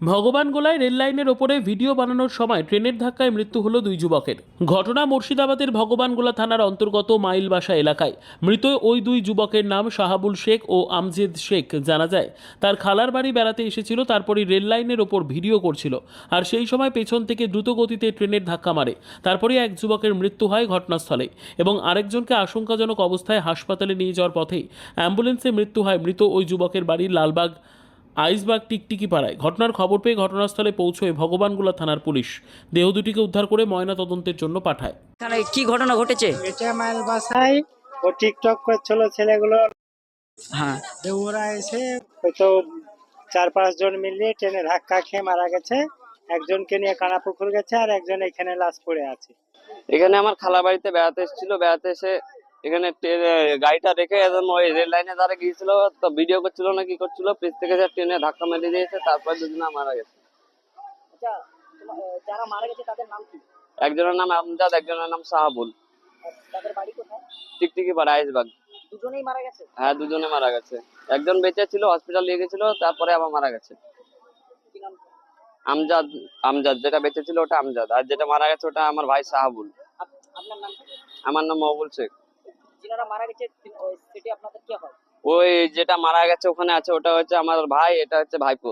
ভগবানগোলায় rail লাইনের ওপরে video বানানোর সময় ট্রেনের ধাক্কায় মৃত্যু হলো দুই যুবকের। ঘটনা মুর্শিদাবাদের ভগবানগোলা থানার অন্তর্গত মাইলবাসা এলাকায়। মৃত ওই দুই যুবকের নাম শাহাবুল শেখ ও আমজেদ শেখ। জানা যায় তার খালার বাড়ি বেড়াতে এসেছিল, তারপরই রেল লাইনের ওপর ভিডিও করছিল, আর সেই সময় পেছন থেকে দ্রুত গতিতে ট্রেনের ধাক্কা মারে। তারপরে এক যুবকের মৃত্যু হয় ঘটনাস্থলে এবং আরেকজনকে আশঙ্কাজনক অবস্থায় হাসপাতালে নিয়ে যাওয়ার পথেই অ্যাম্বুলেন্সে মৃত্যু হয়। মৃত ওই যুবকের বাড়ি লালবাগ আইসবাগ টিকটিকি পাড়ায়। ঘটনার খবর পেয়ে ঘটনাস্থলে পৌঁছয় ভগবানগোলা থানার পুলিশ। দেহ দুটিকে উদ্ধার করে ময়না তদন্তের জন্য পাঠায়। এখানে কি ঘটনা ঘটেছে? এটা মাইল বাসায় ও টিকটক করছিল ছেলেগুলো। হ্যাঁ, যে ওরা এসে হয়তো 4-5 জন মিলিয়ে ট্রেনে ধাক্কা খেয়ে মারা গেছে। একজনকে নিয়ে কানাপুকুর গেছে আর একজন এখানে লাশ পড়ে আছে। এখানে আমার খালা বাড়িতে বেড়াতে এসেছিল, বেড়াতে এসে এখানে গাড়িটা রেখে একদম ওই রেল লাইনের ধারে গিয়েছিল, তো ভিডিও করছিল না কি করছিল, পিছ থেকে ট্রেনে ধাক্কা মেরে দিয়েছে, তারপর দুজনে মারা গেছে। আচ্ছা, যারা মারা গেছে তাদের নাম কি? একজনের নাম আমজাদ, একজনের নাম শাহাবুল। তাদের বাড়ি কোথায়? টিকটিকি পাড়া আইসবাগ। দুজনেই মারা গেছে? হ্যাঁ, দুজনে মারা গেছে। একজন বেঁচে ছিল, হসপিটাল নিয়ে গেছিল, তারপরে আবার মারা গেছে। কি নাম? আমজাদ। আমজাদ যেটা বেঁচে ছিল ওটা আমজাদ, আর যেটা মারা গেছে ওটা আমার ভাই শাহাবুল। আপনার নাম? আমার নাম মহবুল শেখ। যিনারা মারা গেছে সেটি আপনাদের কি হয়? ওই যেটা মারা গেছে ওখানে আছে, ওটা হচ্ছে আমার ভাই, এটা হচ্ছে ভাইপো।